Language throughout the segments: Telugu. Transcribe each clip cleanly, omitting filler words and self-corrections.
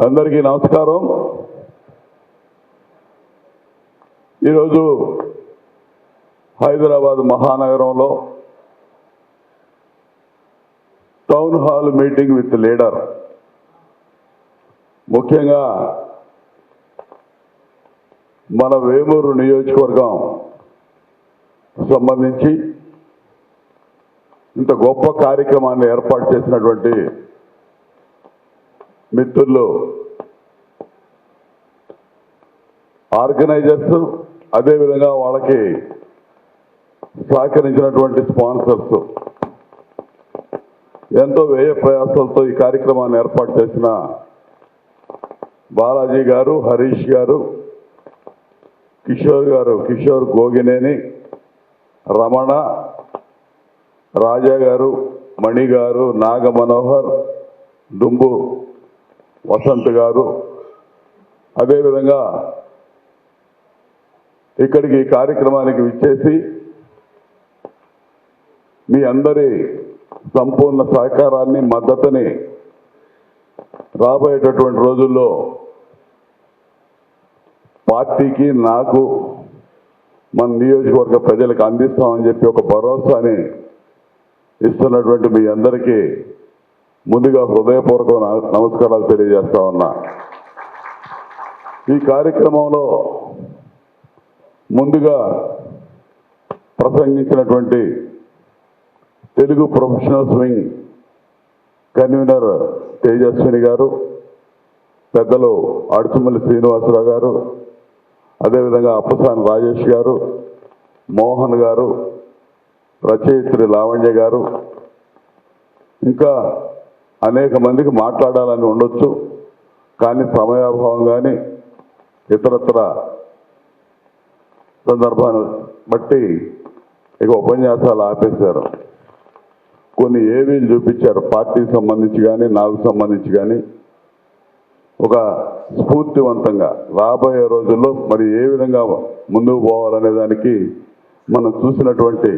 అందరికీ నమస్కారం. ఈరోజు హైదరాబాద్ మహానగరంలో town hall meeting with leader, ముఖ్యంగా మన వేమూరు నియోజకవర్గం సంబంధించి ఇంత గొప్ప కార్యక్రమాన్ని ఏర్పాటు చేసినటువంటి మిత్రులు, ఆర్గనైజర్స్, అదేవిధంగా వాళ్ళకి సహకరించినటువంటి స్పాన్సర్స్, ఎంతో వ్యయ ప్రయాసాలతో ఈ కార్యక్రమాన్ని ఏర్పాటు చేసిన బాలాజీ గారు, హరీష్ గారు, కిషోర్ గోగినేని, రమణ, రాజా గారు, మణి గారు, నాగ మనోహర్, డుంబు వసంత్ గారు, అదేవిధంగా ఇక్కడికి ఈ కార్యక్రమానికి విచ్చేసి మీ అందరి సంపూర్ణ సహకారాన్ని, మద్దతుని రాబోయేటటువంటి రోజుల్లో పార్టీకి, నాకు, మన నియోజకవర్గ ప్రజలకు అందిస్తామని చెప్పి ఒక భరోసాని ఇస్తున్నటువంటి మీ అందరికీ ముందుగా హృదయపూర్వక నమస్కారాలు తెలియజేస్తా ఉన్నా. ఈ కార్యక్రమంలో ముందుగా ప్రసంగించినటువంటి Telugu professionals wing convener Tejaswini గారు, పెద్దలు అడుచుమల్లి శ్రీనివాసరావు గారు, అదేవిధంగా అప్పసాని రాజేష్ గారు, మోహన్ గారు, రచయిత్రి లావణ్య గారు, ఇంకా అనేక మందికి మాట్లాడాలని ఉండొచ్చు, కానీ సమయాభావం కానీ ఇతరత్ర సందర్భాన్ని బట్టి ఇక ఉపన్యాసాలు ఆపేశారు. కొన్ని ఏవీలు చూపించారు, పార్టీకి సంబంధించి కానీ నాకు సంబంధించి కానీ. ఒక స్ఫూర్తివంతంగా రాబోయే రోజుల్లో మరి ఏ విధంగా ముందుకు పోవాలనే దానికి మనం చూసినటువంటి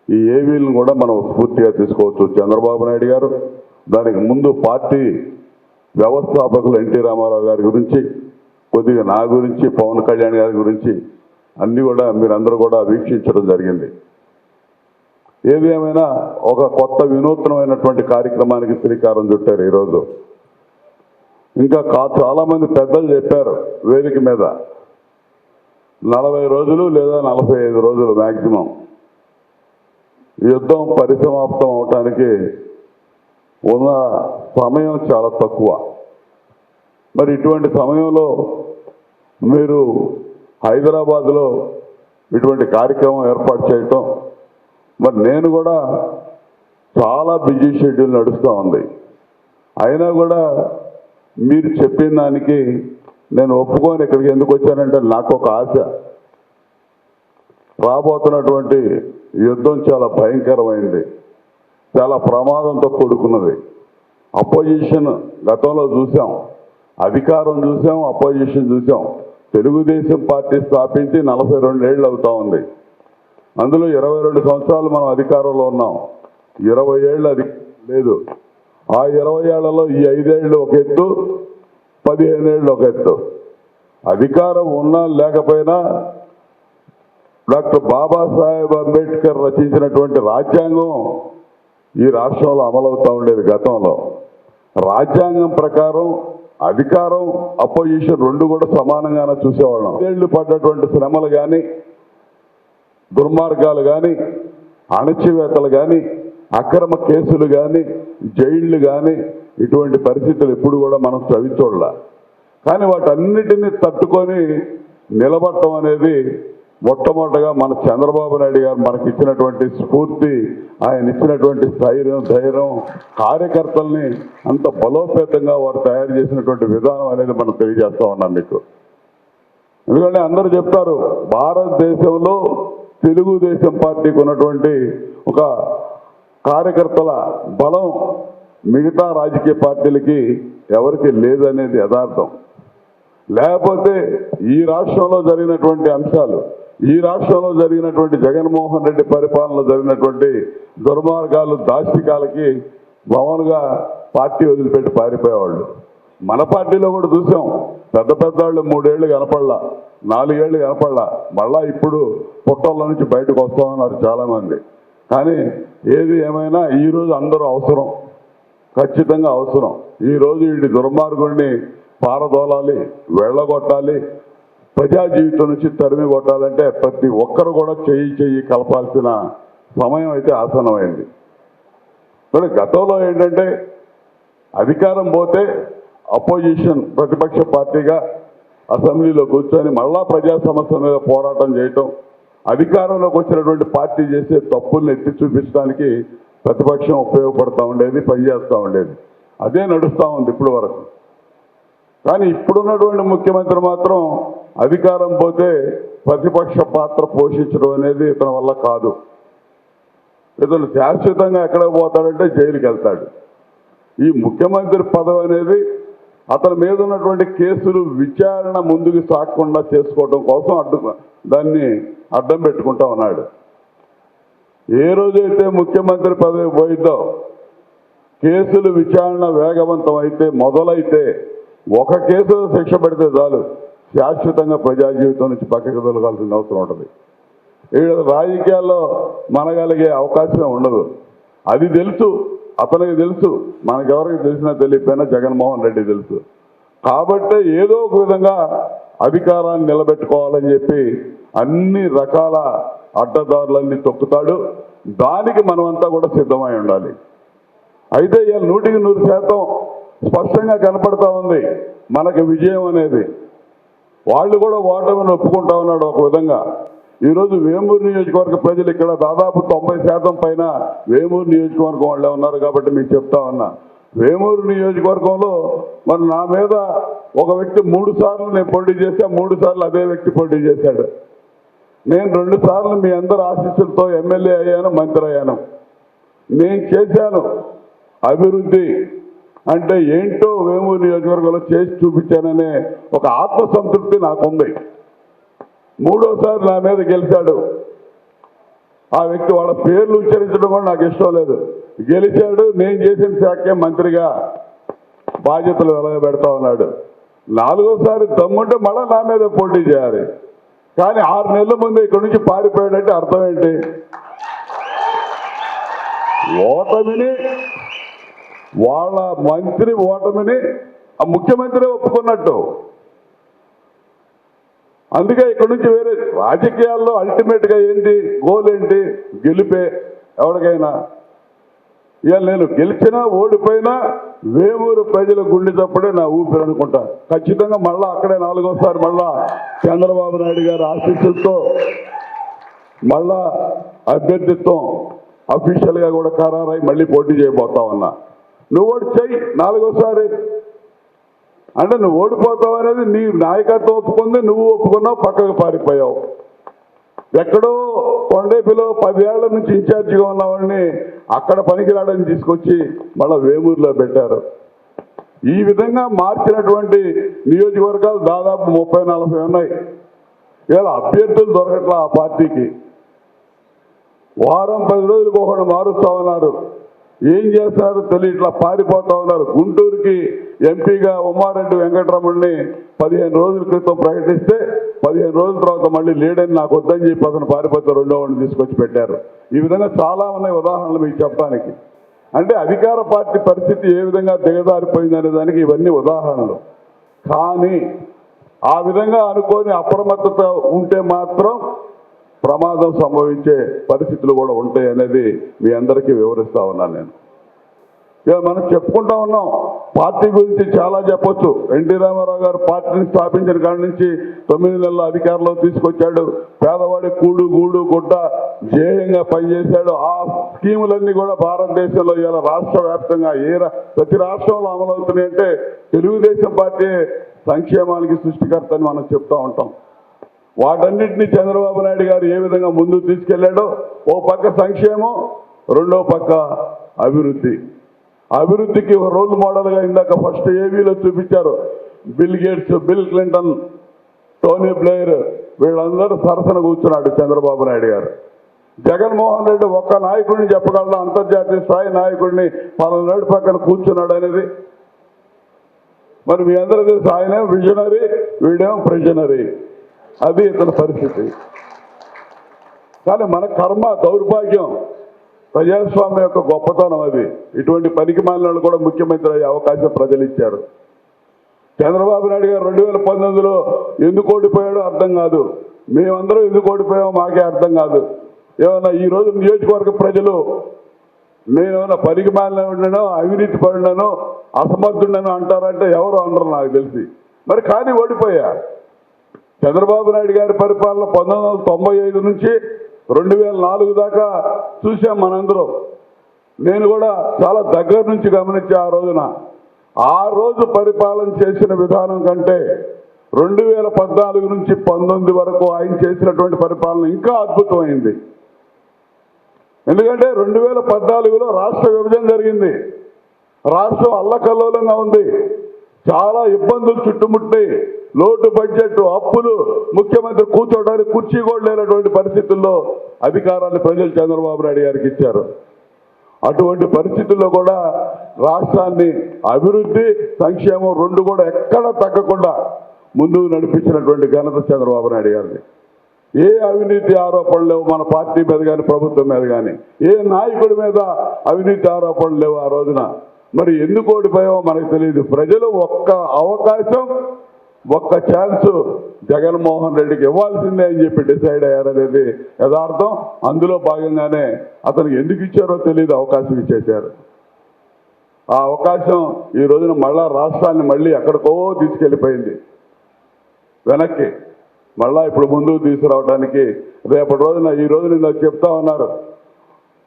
ఈ ఏవీలను కూడా మనం స్ఫూర్తిగా తీసుకోవచ్చు. చంద్రబాబు నాయుడు గారు, దానికి ముందు పార్టీ వ్యవస్థాపకులు ఎన్టీ రామారావు గారి గురించి, కొద్దిగా నా గురించి, పవన్ కళ్యాణ్ గారి గురించి అన్నీ కూడా మీరందరూ కూడా వీక్షించడం జరిగింది. ఏది ఏమైనా ఒక కొత్త వినూత్నమైనటువంటి కార్యక్రమానికి శ్రీకారం చుట్టారు ఈరోజు. ఇంకా చాలామంది పెద్దలు చెప్పారు వేదిక మీద 40 రోజులు లేదా 45 రోజులు మ్యాక్సిమం యుద్ధం పరిసమాప్తం అవటానికి ఉన్న సమయం చాలా తక్కువ. మరి ఇటువంటి సమయంలో మీరు హైదరాబాద్లో ఇటువంటి కార్యక్రమం ఏర్పాటు చేయటం, మరి నేను కూడా చాలా బిజీ షెడ్యూల్ నడుస్తూ ఉంది. అయినా కూడా మీరు చెప్పిన దానికి నేను ఒప్పుకొని ఇక్కడికి ఎందుకు వచ్చానంటే, నాకు ఒక ఆశ. రాబోతున్నటువంటి యుద్ధం చాలా భయంకరమైంది, చాలా ప్రమాదంతో కూడుకున్నది. అపోజిషన్ గతంలో చూసాం, అధికారం చూసాం, అపోజిషన్ చూసాం. తెలుగుదేశం పార్టీ స్థాపించి 42 ఏళ్ళు అవుతా ఉంది. అందులో 22 సంవత్సరాలు మనం అధికారంలో ఉన్నాం, 20 ఏళ్ళు అది లేదు. ఆ 20 ఏళ్లలో ఈ 5 ఏళ్ళు ఒక ఎత్తు, 15 ఏళ్ళు ఒక ఎత్తు. అధికారం ఉన్నా లేకపోయినా డాక్టర్ బాబాసాహెబ్ అంబేద్కర్ రచించినటువంటి రాజ్యాంగం ఈ రాష్ట్రంలో అమలవుతూ ఉండేది. గతంలో రాజ్యాంగం ప్రకారం అధికారం, అపోజిషన్ రెండు కూడా సమానంగానే చూసేవాళ్ళం. ఏళ్ళు పడ్డటువంటి శ్రమలు కానీ, దుర్మార్గాలు కానీ, అణచివేతలు కానీ, అక్రమ కేసులు కానీ, జైళ్లు కానీ, ఇటువంటి పరిస్థితులు ఎప్పుడు కూడా మనం చవిచూడలే. కానీ వాటన్నిటినీ తట్టుకొని నిలబడటం అనేది మొట్టమొదటిగా మన చంద్రబాబు నాయుడు గారు మనకి ఇచ్చినటువంటి స్ఫూర్తి, ఆయన ఇచ్చినటువంటి ధైర్యం, కార్యకర్తల్ని అంత బలోపేతంగా వారు తయారు చేసినటువంటి విధానం అనేది మనం తెలియజేస్తా ఉన్నాం మీకు. ఎందుకంటే అందరూ చెప్తారు, భారతదేశంలో తెలుగుదేశం పార్టీకి ఉన్నటువంటి ఒక కార్యకర్తల బలం మిగతా రాజకీయ పార్టీలకి ఎవరికి లేదనేది యథార్థం. లేకపోతే ఈ రాష్ట్రంలో జరిగినటువంటి అంశాలు, ఈ రాష్ట్రంలో జరిగినటువంటి జగన్మోహన్ రెడ్డి పరిపాలనలో జరిగినటువంటి దుర్మార్గాలు, దాష్టికాలకి మామూలుగా పార్టీ వదిలిపెట్టి పారిపోయేవాళ్ళు. మన పార్టీలో కూడా చూసాం, పెద్ద పెద్ద వాళ్ళు 3 ఏళ్ళు కనపడలా, 4 ఏళ్ళు కనపడలా, మళ్ళా ఇప్పుడు పుట్టల్లో నుంచి బయటకు వస్తామన్నారు చాలామంది. కానీ ఏది ఏమైనా ఈరోజు అందరూ అవసరం, ఖచ్చితంగా అవసరం. ఈరోజు వీడి దుర్మార్గుడిని పారదోలాలి, వెళ్ళగొట్టాలి, ప్రజా జీవితం నుంచి తరిమి కొట్టాలంటే ప్రతి ఒక్కరు కూడా చెయ్యి కలపాల్సిన సమయం అయితే ఆసన్నమైంది. మరి గతంలో ఏంటంటే అధికారం పోతే అపోజిషన్ ప్రతిపక్ష పార్టీగా అసెంబ్లీలో కూర్చొని మళ్ళా ప్రజా సమస్యల మీద పోరాటం చేయటం, అధికారంలోకి వచ్చినటువంటి పార్టీ చేసే తప్పుల్ని ఎత్తి చూపించడానికి ప్రతిపక్షం ఉపయోగపడతా ఉండేది, పనిచేస్తూ ఉండేది. అదే నడుస్తూ ఉంది ఇప్పటి వరకు. కానీ ఇప్పుడున్నటువంటి ముఖ్యమంత్రి మాత్రం అధికారం పోతే ప్రతిపక్ష పాత్ర పోషించడం అనేది ఇతని వల్ల కాదు. ఇతను శాశ్వతంగా ఎక్కడ పోతాడంటే జైలుకి వెళ్తాడు. ఈ ముఖ్యమంత్రి పదవి అనేది అతని మీద ఉన్నటువంటి కేసులు విచారణ ముందుకు సాగకుండా చేసుకోవడం కోసం దాన్ని అడ్డం పెట్టుకుంటా ఉన్నాడు. ఏ రోజైతే ముఖ్యమంత్రి పదవి పోయిందో, కేసులు విచారణ వేగవంతం అయితే మొదలైతే, ఒక కేసులో శిక్ష పడితే చాలు శాశ్వతంగా ప్రజా జీవితం నుంచి పక్కకు తొలగాల్సిన అవసరం ఉంటుంది. ఇక్కడ రాజకీయాల్లో మనగలిగే అవకాశం ఉండదు. అది తెలుసు, అతనికి తెలుసు, మనకెవరికి తెలిసినా తెలియకపోయినా జగన్మోహన్ రెడ్డి తెలుసు. కాబట్టి ఏదో ఒక విధంగా అధికారాన్ని నిలబెట్టుకోవాలని చెప్పి అన్ని రకాల అడ్డదారులన్నీ తొక్కుతాడు. దానికి మనమంతా కూడా సిద్ధమై ఉండాలి. అయితే ఇవాళ 100% స్పష్టంగా కనపడతా ఉంది మనకి విజయం అనేది. వాళ్ళు కూడా ఓటమిని ఒప్పుకుంటా ఉన్నాడు ఒక విధంగా. ఈరోజు వేమూరు నియోజకవర్గ ప్రజలు ఇక్కడ దాదాపు 90% పైన వేమూరు నియోజకవర్గం వాళ్ళే ఉన్నారు. కాబట్టి మీకు చెప్తా ఉన్నా, వేమూరు నియోజకవర్గంలో మరి నా మీద ఒక వ్యక్తి 3 సార్లు నేను పోటీ చేశా, 3 సార్లు అదే వ్యక్తి పోటీ చేశాడు. నేను 2 సార్లు మీ అందరి ఆశీస్సులతో ఎమ్మెల్యే అయ్యాను, మంత్రి అయ్యాను. నేను చేశాను అభివృద్ధి అంటే ఏంటో వేమూరు నియోజకవర్గంలో చేసి చూపించాననే ఒక ఆత్మసంతృప్తి నాకుంది. 3వసారి నా మీద గెలిచాడు ఆ వ్యక్తి. వాళ్ళ పేర్లు ఉచ్చరించడం కూడా నాకు ఇష్టం లేదు. గెలిచాడు, నేను చేసిన శాఖే మంత్రిగా బాధ్యతలు వెలగబెడతా ఉన్నాడు. 4వసారి దమ్ముంటే మళ్ళీ నా మీద పోటీ చేయాలి. కానీ 6 నెలల ముందు ఇక్కడి నుంచి పారిపోయాడంటే అర్థం ఏంటి? ఓటమిని, వాళ్ళ మంత్రి ఓటమిని ఆ ముఖ్యమంత్రి ఒప్పుకున్నట్టు. అందుకే ఇక్కడి నుంచి వేరే రాజకీయాల్లో అల్టిమేట్గా ఏంటి, గోల్ ఏంటి? గెలిపే ఎవరికైనా. ఇవాళ నేను గెలిచినా ఓడిపోయినా వేమూరు ప్రజల గుండె చప్పుడే నా ఊపిరి అనుకుంటా. ఖచ్చితంగా మళ్ళా అక్కడే 4వసారి మళ్ళా చంద్రబాబు నాయుడు గారి ఆశీస్సులతో మళ్ళా అభ్యర్థిత్వం అఫీషియల్గా కూడా ఖరారై మళ్ళీ పోటీ చేయబోతా ఉన్నా. నువ్వు ఓడి చెయ్యి 4వసారి అంటే నువ్వు ఓడిపోతావు అనేది నీ నాయకత్వం ఒప్పుకుంది, నువ్వు ఒప్పుకున్నావు, పక్కకు పారిపోయావు. ఎక్కడో కొండేపిలో 10 ఏళ్ల నుంచి ఇన్ఛార్జిగా ఉన్నవాడిని అక్కడ పనికిరాడని తీసుకొచ్చి మళ్ళీ వేమూరులో పెట్టారు. ఈ విధంగా మార్చినటువంటి నియోజకవర్గాలు దాదాపు 30-40 ఉన్నాయి. ఇలా అభ్యర్థులు దొరకట్లా ఆ పార్టీకి. వారం 10 రోజులకు ఒకడు మారుస్తా ఉన్నారు. ఏం చేస్తున్నారో తెలియట్లా, పారిపోతా ఉన్నారు. గుంటూరుకి ఎంపీగా ఉమ్మారెడ్డి వెంకటరమణ్ని 15 రోజుల క్రితం ప్రకటిస్తే 15 రోజుల తర్వాత మళ్ళీ లేడని నాకు వద్దని చెప్పి అతను పారిపోతే 2వ వాడిని తీసుకొచ్చి పెట్టారు. ఈ విధంగా చాలా ఉన్నాయి ఉదాహరణలు మీకు చెప్పడానికి. అంటే అధికార పార్టీ పరిస్థితి ఏ విధంగా దిగజారిపోయిందనే దానికి ఇవన్నీ ఉదాహరణలు. కానీ ఆ విధంగా అనుకోని అప్రమత్తత ఉంటే మాత్రం ప్రమాదం సంభవించే పరిస్థితులు కూడా ఉంటాయి అనేది మీ అందరికీ వివరిస్తా ఉన్నాను నేను. ఇక మనం చెప్పుకుంటా ఉన్నాం, పార్టీ గురించి చాలా చెప్పొచ్చు. ఎన్టీ రామారావు గారు పార్టీని స్థాపించిన కాడి నుంచి 9 నెలల అధికారంలో తీసుకొచ్చాడు. పేదవాడి కూడు గూడు గుడ్డ ధ్యేయంగా పనిచేశాడు. ఆ స్కీములన్నీ కూడా భారతదేశంలో ఇలా రాష్ట్ర వ్యాప్తంగా ప్రతి రాష్ట్రంలో అమలవుతున్నాయంటే తెలుగుదేశం పార్టీ సంక్షేమానికి సృష్టికర్త అని మనం చెప్తా ఉంటాం. వాటన్నిటినీ చంద్రబాబు నాయుడు గారు ఏ విధంగా ముందుకు తీసుకెళ్లాడో, ఓ పక్క సంక్షేమం, రెండో పక్క అభివృద్ధి. అభివృద్ధికి ఒక రోల్ మోడల్గా ఇందాక ఫస్ట్ ఏవీలో చూపించారు. Bill gates, bill Clinton, Tony Blair వీళ్ళందరూ సరసన కూర్చున్నాడు చంద్రబాబు నాయుడు గారు. జగన్మోహన్ రెడ్డి ఒక్క నాయకుడిని చెప్పగలరా అంతర్జాతీయ స్థాయి నాయకుడిని పలానాడు పక్కన కూర్చున్నాడు అనేది? మరి మీ అందరూ తెలుసు ఆయన విజనరీ, వీడేమో ప్రిజనరీ. అది ఇతని పరిస్థితి. కానీ మన కర్మ, దౌర్భాగ్యం, ప్రజాస్వామ్యం యొక్క గొప్పతనం అది. ఇటువంటి పనికి మాలిన కూడా ముఖ్యమంత్రి అయ్యే అవకాశం ప్రజలు ఇచ్చారు. చంద్రబాబు నాయుడు గారు 2019లో ఎందుకు ఓడిపోయాడో అర్థం కాదు. మేమందరం ఎందుకు ఓడిపోయామో మాకే అర్థం కాదు. ఏమన్నా ఈరోజు నియోజకవర్గ ప్రజలు నేనేమన్నా పనికి మాలినో, అవినీతి పడినానో, అసమర్థుడనో అంటారంటే ఎవరు అనరు నాకు తెలిసి. మరి కానీ ఓడిపోయా. చంద్రబాబు నాయుడు గారి పరిపాలన 1995 నుంచి 2004 దాకా చూసాం మనందరం. నేను కూడా చాలా దగ్గర నుంచి గమనించా ఆ రోజున. ఆ రోజు పరిపాలన చేసిన విధానం కంటే 2014 నుంచి 19 వరకు ఆయన చేసినటువంటి పరిపాలన ఇంకా అద్భుతమైంది. ఎందుకంటే 2014లో రాష్ట్ర విభజన జరిగింది. రాష్ట్రం అల్లకల్లోలంగా ఉంది. చాలా ఇబ్బందులు చుట్టుముట్టి, లోటు బడ్జెట్, అప్పులు, ముఖ్యమంత్రి కూర్చోవడానికి కుర్చీ కూడా లేనటువంటి పరిస్థితుల్లో అధికారాన్ని ప్రజలు చంద్రబాబు నాయుడు గారికి ఇచ్చారు. అటువంటి పరిస్థితుల్లో కూడా రాష్ట్రాన్ని అభివృద్ధి, సంక్షేమం రెండు కూడా ఎక్కడ తగ్గకుండా ముందుకు నడిపించినటువంటి ఘనత చంద్రబాబు నాయుడు గారిది. ఏ అవినీతి ఆరోపణలు లేవు మన పార్టీ మీద కానీ, ప్రభుత్వం మీద కానీ. ఏ నాయకుడి మీద అవినీతి ఆరోపణలు లేవు ఆ రోజున. మరి ఎందుకు ఓడిపోయామో మనకు తెలియదు. ప్రజలు ఒక్క అవకాశం, ఒక్క ఛాన్స్ జగన్మోహన్ రెడ్డికి ఇవ్వాల్సిందే అని చెప్పి డిసైడ్ అయ్యారనేది యథార్థం. అందులో భాగంగానే అతనికి ఎందుకు ఇచ్చారో తెలియదు, అవకాశం ఇచ్చేశారు. ఆ అవకాశం ఈ రోజున మళ్ళా రాష్ట్రాన్ని మళ్ళీ ఎక్కడికో తీసుకెళ్ళిపోయింది వెనక్కి. మళ్ళా ఇప్పుడు ముందుకు తీసుకురావడానికి రేపటి రోజున, ఈ రోజు నిన్న చెప్తా ఉన్నారు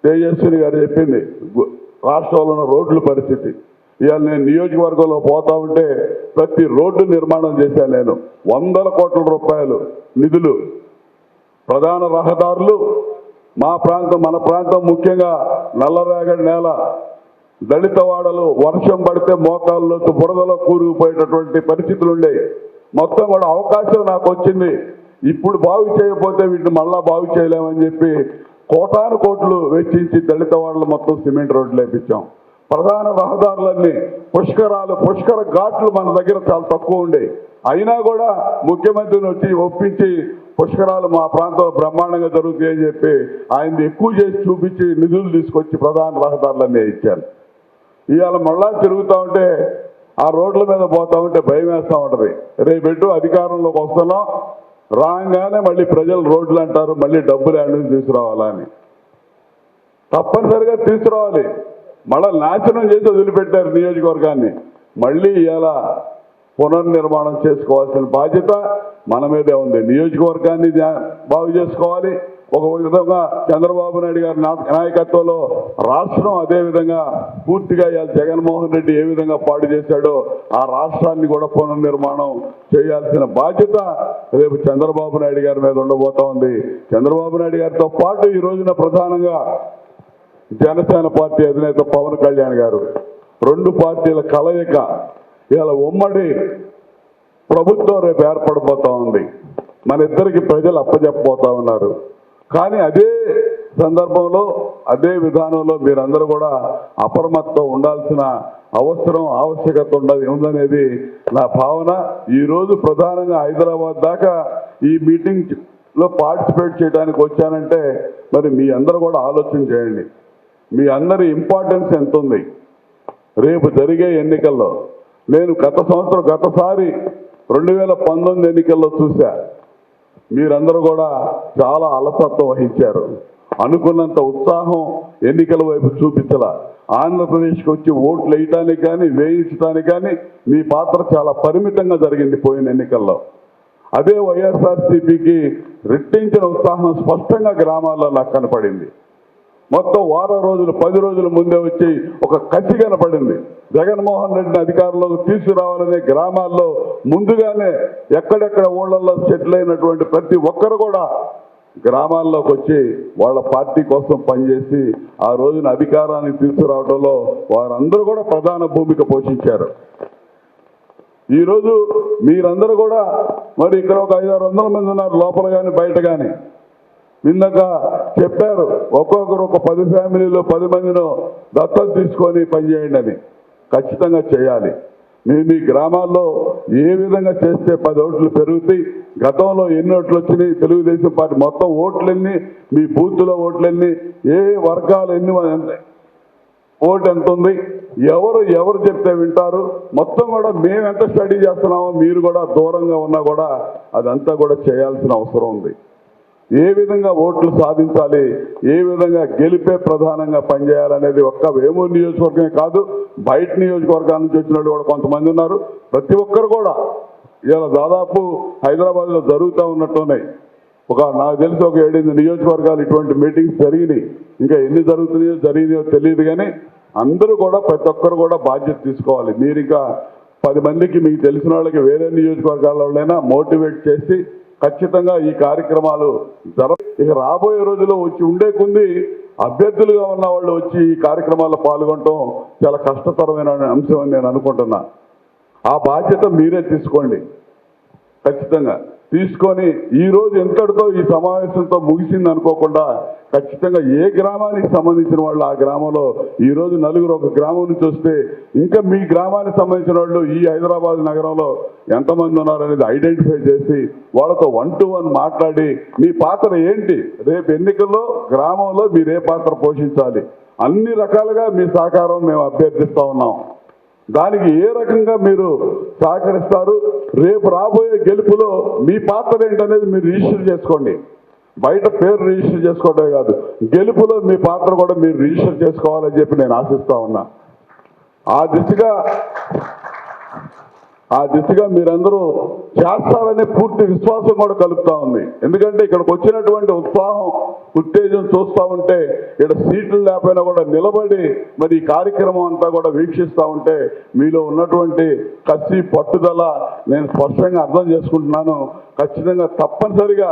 తేజస్విని గారు చెప్పింది, రాష్ట్రంలో ఉన్న రోడ్ల పరిస్థితి. ఇవాళ నేను నియోజకవర్గంలో పోతా ఉంటే ప్రతి రోడ్డు నిర్మాణం చేశాను నేను. 100 కోట్ల రూపాయలు నిధులు. ప్రధాన రహదారులు మా ప్రాంతం, మన ప్రాంతం ముఖ్యంగా నల్లరేగడి నేల, దళిత వాడలు, వర్షం పడితే మోకాళ్ళలోతు బురదలో కూరుకుపోయేటటువంటి పరిస్థితులు ఉండేవి. మొత్తం కూడా అవకాశం నాకు వచ్చింది. ఇప్పుడు బాగు చేయకపోతే వీటిని మళ్ళా బాగు చేయలేమని చెప్పి కోటాను కోట్లు వెచ్చించి దళిత వాడలు మొత్తం సిమెంట్ రోడ్లు వేయించాం. ప్రధాన రహదారులన్నీ పుష్కర ఘాట్లు మన దగ్గర చాలా తక్కువ ఉండే. అయినా కూడా ముఖ్యమంత్రిని వచ్చి ఒప్పించి పుష్కరాలు మా ప్రాంతంలో బ్రహ్మాండంగా జరుగుతాయని చెప్పి ఆయన ఎక్కువ చేసి చూపించి నిధులు తీసుకొచ్చి ప్రధాన రహదారులన్నీ ఇచ్చాను. ఇవాళ మళ్ళా తిరుగుతూ ఉంటే ఆ రోడ్ల మీద పోతా ఉంటే భయం వేస్తూ ఉంటుంది. రేపెట్టు అధికారంలోకి వస్తున్నాం, రాగానే మళ్ళీ ప్రజలు రోడ్లు అంటారు, మళ్ళీ డబ్బులు యాడ్ తీసుకురావాలని. తప్పనిసరిగా తీసుకురావాలి. మళ్ళీ నాశనం చేసి వదిలిపెట్టారు నియోజకవర్గాన్ని. మళ్ళీ ఇలా పునర్నిర్మాణం చేసుకోవాల్సిన బాధ్యత మన మీదే ఉంది. నియోజకవర్గాన్ని బాగు చేసుకోవాలి. ఒక విధంగా చంద్రబాబు నాయుడు గారి నాయకత్వంలో రాష్ట్రం అదేవిధంగా పూర్తిగా ఇవాళ జగన్మోహన్ రెడ్డి ఏ విధంగా పాడు చేశాడో ఆ రాష్ట్రాన్ని కూడా పునర్నిర్మాణం చేయాల్సిన బాధ్యత రేపు చంద్రబాబు నాయుడు గారి మీద ఉండబోతా ఉంది. చంద్రబాబు నాయుడు గారితో పాటు ఈ రోజున ప్రధానంగా జనసేన పార్టీ అధినేత పవన్ కళ్యాణ్ గారు, రెండు పార్టీల కలయిక, ఇలా ఉమ్మడి ప్రభుత్వం రేపు ఏర్పడిపోతా ఉంది. మన ఇద్దరికి ప్రజలు అప్పచెప్పబోతా ఉన్నారు. కానీ అదే సందర్భంలో, అదే విధానంలో మీరందరూ కూడా అప్రమత్తం ఉండాల్సిన అవసరం, ఆవశ్యకత ఉందనేది నా భావన. ఈరోజు ప్రధానంగా హైదరాబాద్ దాకా ఈ మీటింగ్లో పార్టిసిపేట్ చేయడానికి వచ్చానంటే మరి మీ అందరూ కూడా ఆలోచన చేయండి. మీ అందరి ఇంపార్టెన్స్ ఎంత ఉంది రేపు జరిగే ఎన్నికల్లో. నేను గతసారి 2019 ఎన్నికల్లో చూశా. మీరందరూ కూడా చాలా అలసత్వం వహించారు. అనుకున్నంత ఉత్సాహం ఎన్నికల వైపు చూపించాల. ఆంధ్రప్రదేశ్కి వచ్చి ఓట్లు వేయటానికి కానీ, వేయించడానికి కానీ మీ పాత్ర చాలా పరిమితంగా జరిగింది పోయిన ఎన్నికల్లో. అదే వైఎస్ఆర్సీపీకి రెట్టించిన ఉత్సాహం స్పష్టంగా గ్రామాల్లో నాకు కనపడింది. మొత్తం వారం రోజులు, 10 రోజుల ముందే వచ్చి ఒక కసి కనపడింది. జగన్మోహన్ రెడ్డిని అధికారంలోకి తీసుకురావాలనే గ్రామాల్లో ముందుగానే ఎక్కడెక్కడ ఊళ్ళల్లో సెటిల్ అయినటువంటి ప్రతి ఒక్కరు కూడా గ్రామాల్లోకి వచ్చి వాళ్ళ పార్టీ కోసం పనిచేసి ఆ రోజున అధికారాన్ని తీసుకురావడంలో వారందరూ కూడా ప్రధాన భూమిక పోషించారు. ఈరోజు మీరందరూ కూడా మరి ఇక్కడ ఒక 500-600 మంది ఉన్నారు లోపల కానీ బయట కానీ. ఇందాక చెప్పారు ఒక్కొక్కరు ఒక 10 ఫ్యామిలీలో 10 మందినో దత్తత తీసుకొని పనిచేయండి అని. ఖచ్చితంగా చేయాలి. మీ గ్రామాల్లో ఏ విధంగా చేస్తే 10 ఓట్లు పెరుగుతాయి, గతంలో ఎన్ని ఓట్లు వచ్చినాయి, తెలుగుదేశం పార్టీ మొత్తం ఓట్లన్నీ, మీ బూత్లో ఓట్లన్నీ, ఏ వర్గాలు ఎన్ని ఓటు ఎంత ఉంది, ఎవరు చెప్తే వింటారు, మొత్తం కూడా మేము ఎంత స్టడీ చేస్తున్నామో మీరు కూడా దూరంగా ఉన్నా కూడా అదంతా కూడా చేయాల్సిన అవసరం ఉంది. ఏ విధంగా ఓట్లు సాధించాలి, ఏ విధంగా గెలిపే ప్రధానంగా పనిచేయాలనేది ఒక్క వేమూరు నియోజకవర్గమే కాదు, బయట నియోజకవర్గాల నుంచి వచ్చిన వాళ్ళు కూడా కొంతమంది ఉన్నారు. ప్రతి ఒక్కరు కూడా ఇలా దాదాపు హైదరాబాద్లో జరుగుతూ ఉన్నట్టున్నాయి. నాకు తెలిసి ఒక 7-8 నియోజకవర్గాలు ఇటువంటి మీటింగ్స్ జరిగినాయి. ఇంకా ఎన్ని జరిగినాయో తెలియదు, కానీ అందరూ కూడా ప్రతి ఒక్కరు కూడా బాధ్యత తీసుకోవాలి. మీరు ఇంకా 10 మందికి మీకు తెలిసిన వాళ్ళకి వేరే నియోజకవర్గాలైనా మోటివేట్ చేసి ఖచ్చితంగా ఈ కార్యక్రమాలు ఇక రాబోయే రోజుల్లో వచ్చి ఉండే కొంది అభ్యర్థులుగా ఉన్న వాళ్ళు వచ్చి ఈ కార్యక్రమాల్లో పాల్గొనడం చాలా కష్టతరమైన అంశం అని నేను అనుకుంటున్నా. ఆ బాధ్యత మీరే తీసుకోండి, ఖచ్చితంగా తీసుకొని ఈ రోజు ఎంతటితో ఈ సమావేశంతో ముగిసింది అనుకోకుండా ఖచ్చితంగా ఏ గ్రామానికి సంబంధించిన వాళ్ళు ఆ గ్రామంలో ఈరోజు నలుగురు ఒక గ్రామం నుంచి వస్తే ఇంకా మీ గ్రామానికి సంబంధించిన వాళ్ళు ఈ హైదరాబాద్ నగరంలో ఎంతమంది ఉన్నారనేది ఐడెంటిఫై చేసి వాళ్ళతో 1-to-1 మాట్లాడి మీ పాత్ర ఏంటి, రేపు ఎన్నికల్లో గ్రామంలో మీరు ఏ పాత్ర పోషించాలి, అన్ని రకాలుగా మీ సహకారం మేము అభ్యర్థిస్తూ ఉన్నాం. దానికి ఏ రకంగా మీరు సహకరిస్తారు, రేపు రాబోయే గెలుపులో మీ పాత్ర ఏంటనేది మీరు రిజిస్టర్ చేసుకోండి. బయట పేరు రిజిస్టర్ చేసుకోవడమే కాదు, గెలుపులో మీ పాత్ర కూడా మీరు రిజిస్టర్ చేసుకోవాలని చెప్పి నేను ఆశిస్తా ఉన్నా. ఆ దిశగా మీరందరూ చేస్తారనే పూర్తి విశ్వాసం కూడా కలుగుతా ఉంది. ఎందుకంటే ఇక్కడికి వచ్చినటువంటి ఉత్సాహం, ఉత్తేజం చూస్తూ ఉంటే ఇక్కడ సీట్లు లేకపోయినా కూడా నిలబడి మరి ఈ కార్యక్రమం అంతా కూడా వీక్షిస్తూ ఉంటే మీలో ఉన్నటువంటి కసి పట్టుదల నేను స్పష్టంగా అర్థం చేసుకుంటున్నాను. ఖచ్చితంగా తప్పనిసరిగా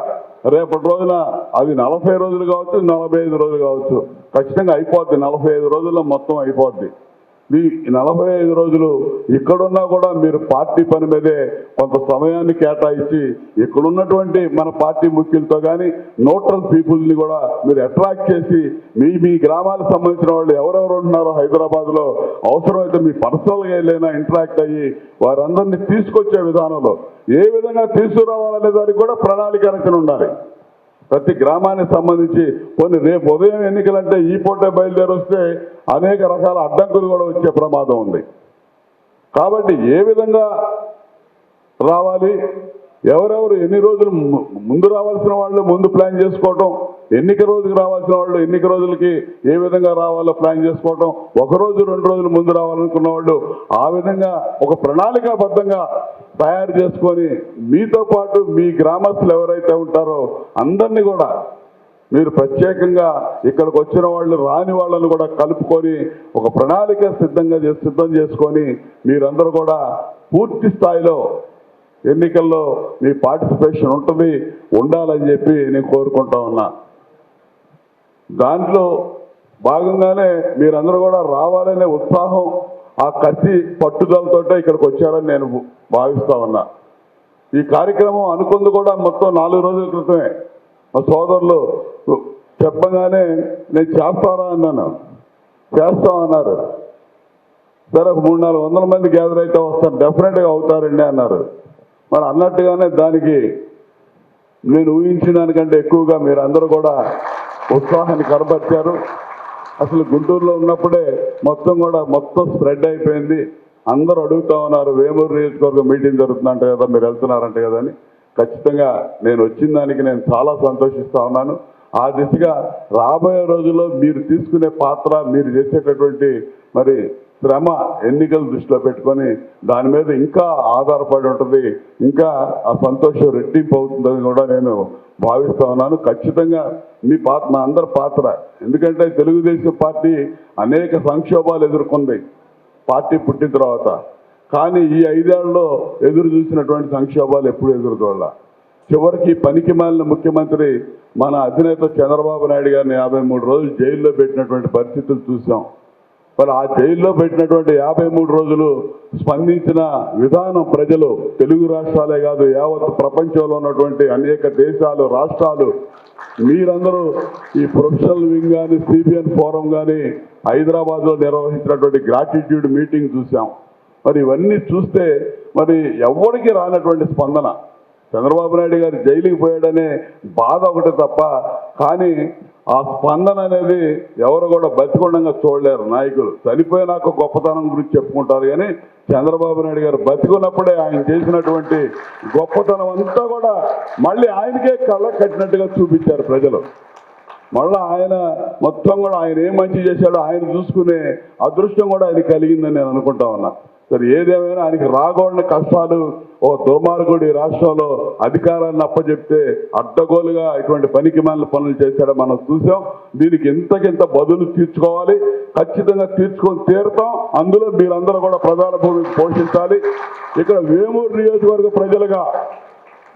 రేపటి రోజున అది 40 రోజులు కావచ్చు, 45 రోజులు కావచ్చు, ఖచ్చితంగా అయిపోద్ది. 45 రోజుల్లో మొత్తం అయిపోద్ది. ఈ 45 రోజులు ఇక్కడున్నా కూడా మీరు పార్టీ పని మీదే కొంత సమయాన్ని కేటాయించి ఇక్కడున్నటువంటి మన పార్టీ ముఖ్యులతో కానీ న్యూట్రల్ పీపుల్ని కూడా మీరు అట్రాక్ట్ చేసి మీ గ్రామాలకు సంబంధించిన వాళ్ళు ఎవరెవరు ఉంటున్నారో హైదరాబాద్లో అవసరమైతే మీ పర్సనల్గా వెళ్ళైనా ఇంటరాక్ట్ అయ్యి వారందరినీ తీసుకొచ్చే విధానంలో ఏ విధంగా తీసుకురావాలనే దానికి కూడా ప్రణాళిక రచన ఉండాలి. ప్రతి గ్రామానికి సంబంధించి కొన్ని రేపు ఉదయం ఎన్నికలంటే ఈ పూటే బయలుదేరి వస్తే అనేక రకాల అడ్డంకులు కూడా వచ్చే ప్రమాదం ఉంది. కాబట్టి ఏ విధంగా రావాలి, ఎవరెవరు ఎన్ని రోజులు ముందు రావాల్సిన వాళ్ళు ముందు ప్లాన్ చేసుకోవటం, ఎన్నిక రోజుకి రావాల్సిన వాళ్ళు ఎన్నిక రోజులకి ఏ విధంగా రావాలో ప్లాన్ చేసుకోవటం, 1 రోజు 2 రోజులు ముందు రావాలనుకున్న వాళ్ళు ఆ విధంగా ఒక ప్రణాళికాబద్ధంగా తయారు చేసుకొని మీతో పాటు మీ గ్రామస్తులు ఎవరైతే ఉంటారో అందరినీ కూడా మీరు ప్రత్యేకంగా ఇక్కడికి వచ్చిన వాళ్ళు రాని వాళ్ళను కూడా కలుపుకొని ఒక ప్రణాళిక సిద్ధం చేసుకొని మీరందరూ కూడా పూర్తి స్థాయిలో ఎన్నికల్లో మీ పార్టిసిపేషన్ ఉండాలని చెప్పి నేను కోరుకుంటా ఉన్నా. దాంట్లో భాగంగానే మీరందరూ కూడా రావాలనే ఉత్సాహం, ఆ కసి పట్టుదలతోటే ఇక్కడికి వచ్చారని నేను భావిస్తా ఉన్నా. ఈ కార్యక్రమం అనుకుంది కూడా మొత్తం 4 రోజుల క్రితమే మా సోదరులు చెప్పగానే నేను చేస్తారా అన్నాను. చేస్తామన్నారు. సరే 300-400 మంది గ్యాదర్ అయితే వస్తారు, డెఫినెట్గా అవుతారండి అన్నారు. మరి అన్నట్టుగానే దానికి నేను ఊహించిన దానికంటే ఎక్కువగా మీరందరూ కూడా ఉత్సాహాన్ని కనబర్చారు. అసలు గుంటూరులో ఉన్నప్పుడే మొత్తం స్ప్రెడ్ అయిపోయింది. అందరూ అడుగుతా ఉన్నారు, వేమూరు నియోజకవర్గం మీటింగ్ జరుగుతుందంట కదా, మీరు వెళ్తున్నారంట కదా అని. ఖచ్చితంగా నేను వచ్చిన దానికి నేను చాలా సంతోషిస్తా ఉన్నాను. ఆ దిశగా రాబోయే రోజుల్లో మీరు తీసుకునే పాత్ర, మీరు చేసేటటువంటి మరి శ్రమ ఎన్నికలు దృష్టిలో పెట్టుకొని దాని మీద ఇంకా ఆధారపడి ఉంటుంది, ఇంకా ఆ సంతోషం రెట్టింపు అవుతుందని కూడా నేను భావిస్తా ఉన్నాను. ఖచ్చితంగా మా అందరి పాత్ర, ఎందుకంటే తెలుగుదేశం పార్టీ అనేక సంక్షోభాలు ఎదుర్కొంది పార్టీ పుట్టిన తర్వాత. కానీ ఈ 5 ఏళ్లలో ఎదురు చూసినటువంటి సంక్షోభాలు ఎప్పుడు ఎదురుకోవాల. చివరికి పనికి మాలిన ముఖ్యమంత్రి మన అధినేత చంద్రబాబు నాయుడు గారిని 53 రోజులు జైల్లో పెట్టినటువంటి పరిస్థితులు చూసాం. మరి ఆ జైల్లో పెట్టినటువంటి 53 రోజులు స్పందించిన విధానం ప్రజలు, తెలుగు రాష్ట్రాలే కాదు యావత్ ప్రపంచంలో ఉన్నటువంటి అనేక దేశాలు, రాష్ట్రాలు, మీరందరూ ఈ ప్రొఫెషనల్ వింగ్ కానీ సిబిఎన్ ఫోరం కానీ హైదరాబాద్లో నిర్వహించినటువంటి గ్రాటిట్యూడ్ మీటింగ్ చూసాం. మరి ఇవన్నీ చూస్తే మరి ఎవరికి రానటువంటి స్పందన. చంద్రబాబు నాయుడు గారు జైలుకి పోయాడనే బాధ ఒకటి తప్ప, కానీ ఆ స్పందన అనేది ఎవరు కూడా బతికొండంగా చూడలేరు. నాయకులు చనిపోయినాక గొప్పతనం గురించి చెప్పుకుంటారు, కానీ చంద్రబాబు నాయుడు గారు బతికున్నప్పుడే ఆయన చేసినటువంటి గొప్పతనం అంతా కూడా మళ్ళీ ఆయనకే కళ్ళ కట్టినట్టుగా చూపించారు ప్రజలు. మళ్ళీ ఆయన మొత్తం కూడా ఆయన ఏం మంచి చేశాడో ఆయన చూసుకునే అదృష్టం కూడా ఆయన కలిగిందని నేను అనుకుంటా ఉన్నా. సరే, ఏదేమైనా ఆయనకి రాకూడని కష్టాలు ఓ దుర్మార్గుడు ఈ రాష్ట్రంలో అధికారాన్ని అప్పచెప్తే అడ్డగోలుగా ఇటువంటి పనికిమాలిన పనులు చేశాడో మనం చూసాం. దీనికి ఇంతకింత బదులు తీర్చుకోవాలి, ఖచ్చితంగా తీర్చుకొని తీరుతాం. అందులో మీరందరూ కూడా ప్రధాన భూమికి పోషించాలి. ఇక్కడ వేమూరు నియోజకవర్గ ప్రజలుగా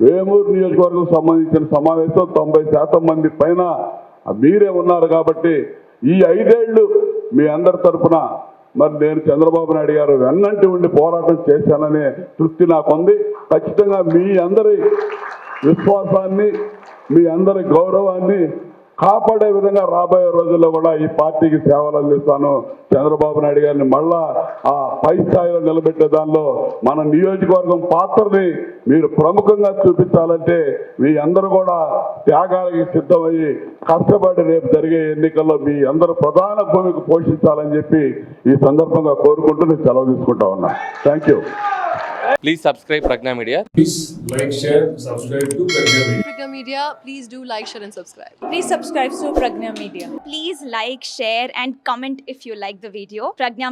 వేమూరు నియోజకవర్గం సంబంధించిన సమావేశం 90% మంది పైన మీరే ఉన్నారు కాబట్టి ఈ 5 ఏళ్ళు మీ అందరి తరఫున మరి నేను చంద్రబాబు నాయుడు గారు వెన్నంటి ఉండి పోరాటం చేశాననే తృప్తి నాకుంది. ఖచ్చితంగా మీ అందరి విశ్వాసాన్ని, మీ అందరి గౌరవాన్ని కాపాడే విధంగా రాబోయే రోజుల్లో కూడా ఈ పార్టీకి సేవలు అందిస్తాను. చంద్రబాబు నాయుడు గారిని మళ్ళా ఆ పై స్థాయిలో నిలబెట్టే దానిలో మన నియోజకవర్గం పాత్రని మీరు ప్రముఖంగా చూపించాలంటే మీ అందరూ కూడా త్యాగాలకి సిద్ధమయ్యి కష్టపడి రేపు జరిగే ఎన్నికల్లో మీ అందరూ ప్రధాన భూమికి పోషించాలని చెప్పి ఈ సందర్భంగా కోరుకుంటూ నేను సెలవు తీసుకుంటా ఉన్నా. Thank you. Please subscribe Pragna Media. Please like, share, subscribe to Pragna Media. Pragna Media, please do like, share and subscribe. Please subscribe to Pragna Media. Please like, share and comment if you like the video. Pragna Media.